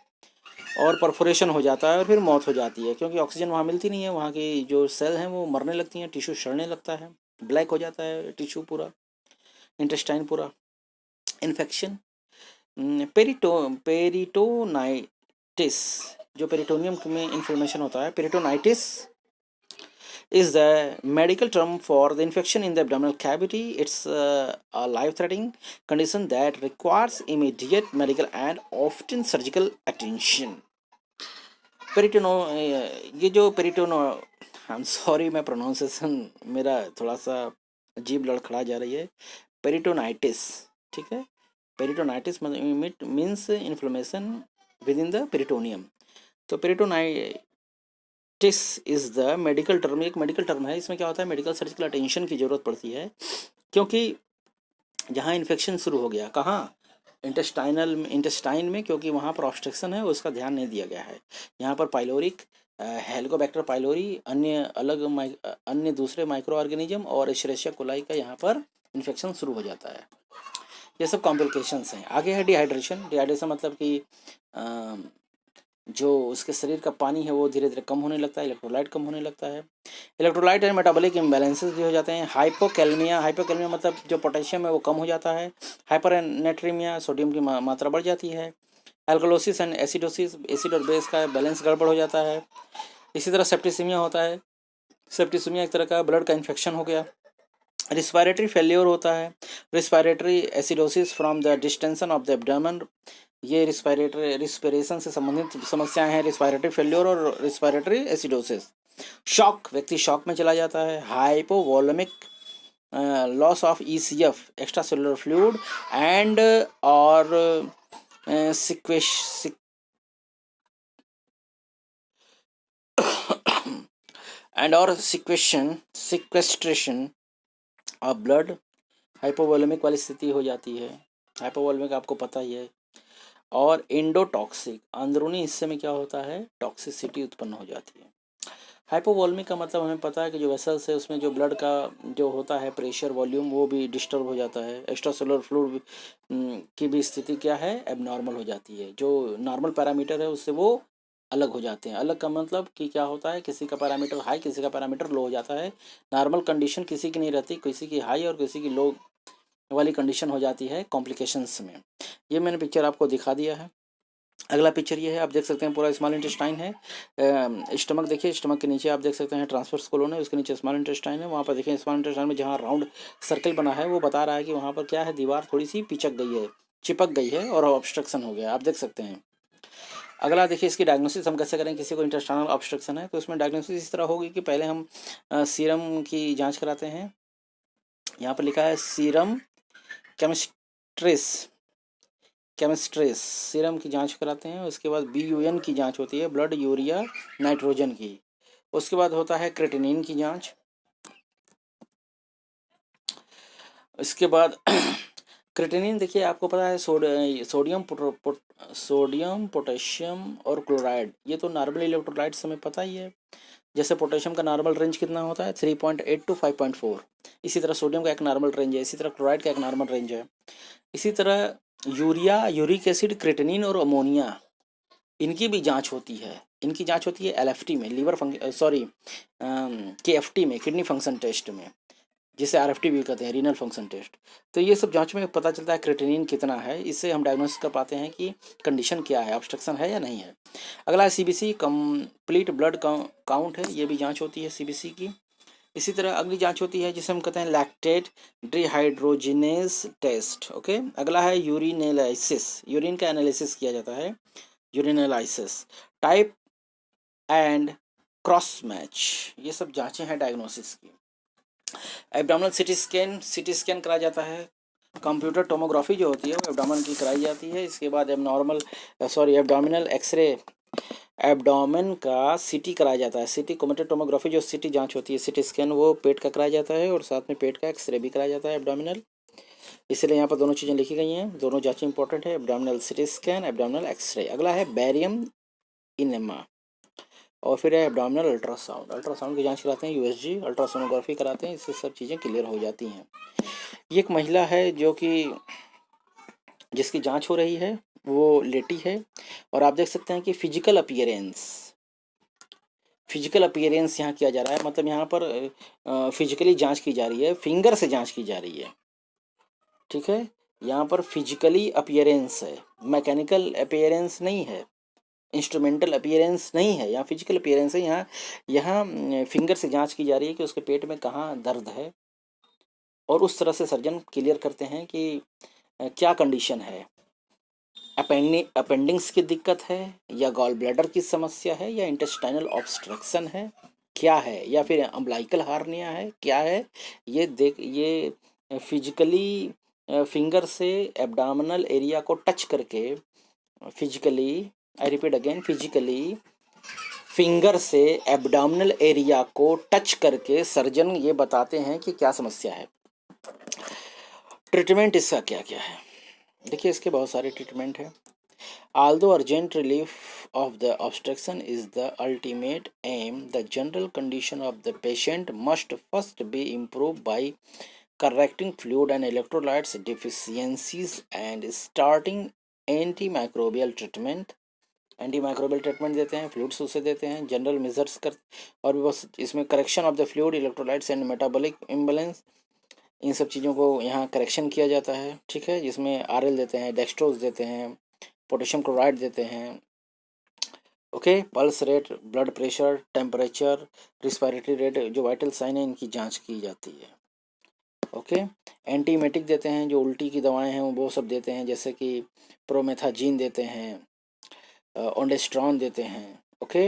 और परफोरेशन हो जाता है और फिर मौत हो जाती है, क्योंकि ऑक्सीजन वहाँ मिलती नहीं है, वहाँ की जो सेल हैं वो मरने लगती हैं, टिश्यू सड़ने लगता है, ब्लैक हो जाता है टिश्यू पूरा, इंटेस्टाइन पूरा। इन्फेक्शन, पेरिटोनाइटिस, जो पेरिटोनियम में इन्फ्लेमेशन होता है, peritonitis is the medical term for the infection in the abdominal cavity. It's a life-threatening condition that requires immediate medical and often surgical attention. पेरिटोनो, ये जो पेरिटोनो, आई एम सॉरी, मैं pronunciation मेरा थोड़ा सा अजीब लड़खड़ा जा रही है। पेरिटोनाइटिस, ठीक है। Peritonitis means inflammation within the peritoneum. तो peritonitis is the medical term, एक मेडिकल टर्म है। इसमें क्या होता है, मेडिकल सर्जिकल अटेंशन की ज़रूरत पड़ती है, क्योंकि जहाँ इन्फेक्शन शुरू हो गया, कहाँ, इंटेस्टाइन में, क्योंकि वहाँ पर ऑब्स्ट्रक्शन है, उसका ध्यान नहीं दिया गया है। यहाँ पर पाइलोरिक, हेलिकोबैक्टर पाइलोरी, अन्य दूसरे माइक्रो ऑर्गेनिज्म और एशेरिशिया कोलाई का यहाँ पर इन्फेक्शन शुरू हो जाता है। ये सब कॉम्प्लिकेशंस हैं। आगे है डिहाइड्रेशन। डिहाइड्रेशन मतलब कि जो उसके शरीर का पानी है वो धीरे धीरे कम होने लगता है, इलेक्ट्रोलाइट कम होने लगता है, इलेक्ट्रोलाइट एंड मेटाबॉलिक इम्बैलेंसेस भी हो जाते हैं। हाइपोकैलमिया, हाइपोकैलमिया मतलब जो पोटेशियम है वो कम हो जाता है। हाइपरनेट्रीमिया, सोडियम की मात्रा बढ़ जाती है। एल्कलोसिस एंड एसिडोसिस, एसिड और बेस का बैलेंस गड़बड़ हो जाता है। इसी तरह सेप्टिसीमिया होता है। सेप्टिसीमिया एक तरह का ब्लड का इन्फेक्शन हो गया। रिस्पायरेटरी फेल्योर होता है, respiratory acidosis from the distension of the abdomen. ये रिस्पिरेशन से संबंधित समस्याएं हैं, रिस्पायरेटरी फेल्योर और रिस्पायरेटरी एसिडोसिस। शॉक, व्यक्ति शॉक में चला जाता है। Hypovolaemic, loss of ECF, extra cellular fluid and और सिक्वेस्ट्रेशन ऑफ ब्लड। हाइपोवोलेमिक वाली स्थिति हो जाती है। हाइपोवोलेमिक आपको पता ही है। और एंडोटॉक्सिक, अंदरूनी हिस्से में क्या होता है, टॉक्सिसिटी उत्पन्न हो जाती है। हाइपोवोलेमिक का मतलब हमें पता है कि जो वेसल्स है उसमें जो ब्लड का जो होता है प्रेशर, वॉल्यूम, वो भी डिस्टर्ब हो जाता है। एक्स्ट्रा सेलुलर फ्लूइड की भी स्थिति क्या है, एबनॉर्मल हो जाती है। जो नॉर्मल पैरामीटर है उससे वो अलग हो जाते हैं। अलग का मतलब कि क्या होता है, किसी का पैरामीटर हाई, किसी का पैरामीटर लो हो जाता है। नॉर्मल कंडीशन किसी की नहीं रहती, किसी की हाई और किसी की लो वाली कंडीशन हो जाती है कॉम्प्लिकेशंस में। ये मैंने पिक्चर आपको दिखा दिया है। अगला पिक्चर ये है, आप देख सकते हैं पूरा स्मॉल इंटेस्टाइन है। स्टमक देखिए, स्टमक के नीचे आप देख सकते हैं ट्रांसवर्स कोलोन है, उसके नीचे स्मॉल इंटेस्टाइन है। वहाँ पर देखिए स्मॉल इंटेस्टाइन में जहाँ राउंड सर्कल बना है वो बता रहा है कि वहाँ पर क्या है, दीवार थोड़ी सी पिचक गई है, चिपक गई है और ऑब्स्ट्रक्शन हो गया, आप देख सकते हैं। अगला देखिए इसकी डायग्नोसिस हम कैसे करें, किसी को इंटेस्टाइनल ऑब्स्ट्रक्शन है तो उसमें डायग्नोसिस इस तरह होगी कि पहले हम सीरम की जाँच कराते हैं। यहाँ पर लिखा है सीरम केमिस्ट्रेस, सीरम की जांच कराते हैं। उसके बाद BUN की जांच होती है, ब्लड यूरिया नाइट्रोजन की। उसके बाद होता है क्रेटिनिन की जांच। इसके बाद क्रेटिनिन देखिए आपको पता है सोडियम पोटेशियम और क्लोराइड, ये तो नॉर्मल इलेक्ट्रोलाइट्स हमें पता ही है। जैसे पोटेशियम का नॉर्मल रेंज कितना होता है, 3.8 to 5.4। इसी तरह सोडियम का एक नॉर्मल रेंज है, इसी तरह क्लोराइड का एक नॉर्मल रेंज है। इसी तरह यूरिया, यूरिक एसिड, क्रेटिनिन और अमोनिया, इनकी भी जांच होती है। इनकी जांच होती है LFT में, KFT में, किडनी फंक्शन टेस्ट में, जिसे RFT भी कहते हैं, रीनल फंक्शन टेस्ट। तो ये सब जांच में पता चलता है क्रेटिनिन कितना है, इससे हम डायग्नोसिस कर पाते हैं कि कंडीशन क्या है, ऑब्स्ट्रक्शन है या नहीं है। अगला है CBC, कंप्लीट ब्लड काउंट है, ये भी जांच होती है CBC की। इसी तरह अगली जांच होती है जिसे हम कहते हैं लैक्टेट डिहाइड्रोजिनेज टेस्ट। ओके, अगला है यूरिनेलाइसिस, यूरिन का एनालिसिस किया जाता है, यूरिनेलाइसिस। टाइप एंड क्रॉस मैच, ये सब जांचें हैं डायग्नोसिस की। एब्डोमिनल सिटी स्कैन कराया जाता है। कंप्यूटर टोमोग्राफी जो होती है वो एब्डोमेन की कराई जाती है। इसके बाद एब्डोमिनल एक्सरे, एब्डोमेन का सीटी कराया जाता है। सीटी कंप्यूटर टोमोग्राफी जो सीटी जांच होती है, सीटी स्कैन, वो पेट का कराया जाता है और साथ में पेट का एक्सरे भी कराया जाता है एब्डोमिनल। इसलिए यहाँ पर दोनों चीज़ें लिखी गई हैं, दोनों जांचें इंपॉर्टेंट है, abdominal CT scan, abdominal x ray. अगला है बैरियम इनेमा, और फिर है एब्डोमिनल अल्ट्रासाउंड। अल्ट्रासाउंड की जांच कराते हैं, यूएसजी अल्ट्रासोनोग्राफी कराते हैं, इससे सब चीज़ें क्लियर हो जाती हैं। ये एक महिला है जो कि जिसकी जांच हो रही है, वो लेटी है और आप देख सकते हैं कि फिजिकल अपीयरेंस यहाँ किया जा रहा है। मतलब यहाँ पर फिजिकली जांच की जा रही है, फिंगर से जांच की जा रही है। ठीक है, यहाँ पर फिजिकली अपीयरेंस है, मैकेनिकल अपीयरेंस नहीं है, इंस्ट्रूमेंटल अपीयरेंस नहीं है, यहाँ फिजिकल अपीयरेंस है। यहाँ यहाँ फिंगर से जांच की जा रही है कि उसके पेट में कहाँ दर्द है, और उस तरह से सर्जन क्लियर करते हैं कि क्या कंडीशन है, अपेंडिक्स की दिक्कत है, या गॉल ब्लैडर की समस्या है, या इंटेस्टाइनल ऑब्स्ट्रक्शन है, क्या है, या फिर अम्बलाइकल हार्निया है, क्या है। ये फिजिकली फिंगर से एब्डामिनल एरिया को टच करके, physically, I repeat again, physically finger से एब्डामिनल एरिया को टच करके सर्जन ये बताते हैं कि क्या समस्या है। ट्रीटमेंट इसका क्या क्या है, देखिए इसके बहुत सारे ट्रीटमेंट हैं। Although urgent relief of the obstruction is the ultimate aim, the general condition of the patient must first be improved by correcting fluid and electrolytes deficiencies and starting antimicrobial treatment। Antimicrobial treatment देते हैं, fluids उसे देते हैं, general measures कर, और भी बस इसमें correction of the fluid, electrolytes and metabolic imbalance, इन सब चीज़ों को यहाँ करेक्शन किया जाता है। ठीक है, जिसमें आरएल देते हैं, डेक्सट्रोज देते हैं, पोटेशियम क्लोराइड देते हैं। Okay, pulse rate, blood pressure, temperature, respiratory rate, जो वाइटल साइन है, इनकी जांच की जाती है। ओके, एंटीमेटिक देते हैं, जो उल्टी की दवाएं हैं वो सब देते हैं, जैसे कि प्रोमेथाजीन देते हैं, ओंडेस्ट्रॉन देते हैं। ओके,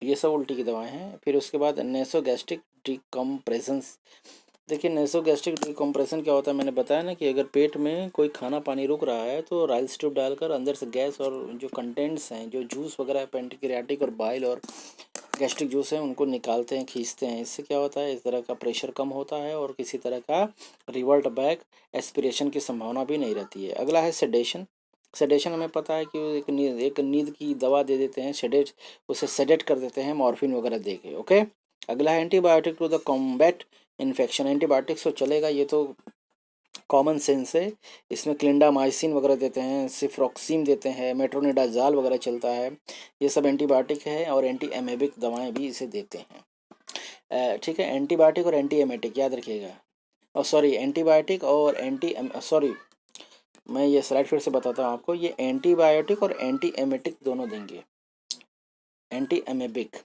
ये सब उल्टी की दवाएं हैं। फिर उसके बाद नेसोगैस्ट्रिक डिकम्प्रेशन। देखिए नेसोगैस्ट्रिक डिकम्प्रेशन क्या होता है, मैंने बताया ना कि अगर पेट में कोई खाना पानी रुक रहा है तो राइल्स ट्यूब डालकर अंदर से गैस और जो कंटेंट्स हैं, जो जूस वगैरह है, पेंटिक्रियाटिक और बाइल और गैस्ट्रिक जूस है, उनको निकालते हैं, खींचते हैं। इससे क्या होता है, इस तरह का प्रेशर कम होता है और किसी तरह का रिवर्ट बैक एस्पिरेशन की संभावना भी नहीं रहती है। अगला है सेडेशन। सेडेशन हमें पता है कि एक नींद की दवा दे देते हैं, उसे सेडेट कर देते हैं मॉर्फिन वगैरह दे के। ओके, अगला है antibiotic to the combat infection. Antibiotics तो चलेगा, ये तो कॉमन सेंस है। इसमें क्लिंडामाइसिन वगैरह देते हैं, सिफ्रोक्सिन देते हैं, मेट्रोनिडाजाल वगैरह चलता है, ये सब एंटीबायोटिक है, और एंटी एमेबिक दवाएं भी इसे देते हैं। ठीक है, एंटीबायोटिक और एंटी एमेटिक याद रखिएगा, और सॉरी एंटीबायोटिक और मैं ये स्लाइड फिर से बताता हूँ आपको। ये एंटीबायोटिक और एंटी एमेटिक दोनों देंगे। एंटी एमेबिक,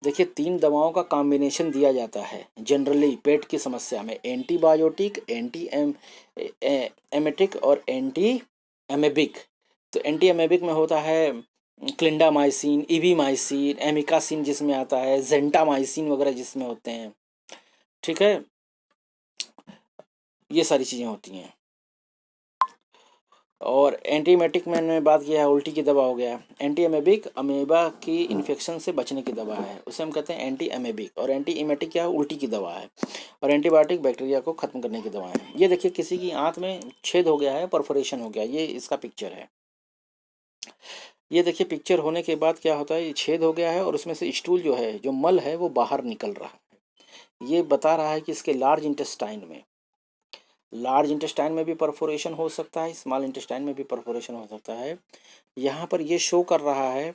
देखिए 3 दवाओं का कॉम्बिनेशन दिया जाता है जनरली पेट की समस्या में, एंटीबायोटिक, एमेटिक और एंटी एमेबिक। तो एंटी एमेबिक में होता है क्लिंडामाइसिन, इवीमाइसिन, एमिकासिन जिसमें आता है, जेंटामाइसिन वगैरह जिसमें होते हैं। ठीक है, ये सारी चीज़ें होती हैं। और एंटीमेटिक मैंने बात किया है, उल्टी की दवा हो गया। एंटी एमेबिक अमीबा की इन्फेक्शन से बचने की दवा है, उसे हम कहते हैं एंटी एमेबिक। और एंटी एमेटिक क्या है, उल्टी की दवा है। और एंटीबायोटिक बैक्टीरिया को ख़त्म करने की दवा है। ये देखिए किसी की आंत में छेद हो गया है, परफोरेशन हो गया, ये इसका पिक्चर है। ये देखिए पिक्चर होने के बाद क्या होता है, ये छेद हो गया है और उसमें से स्टूल जो है, जो मल है, वो बाहर निकल रहा है। ये बता रहा है कि इसके लार्ज इंटेस्टाइन में भी परफोरेशन हो सकता है, स्मॉल इंटेस्टाइन में भी परफोरेशन हो सकता है। यहाँ पर ये शो कर रहा है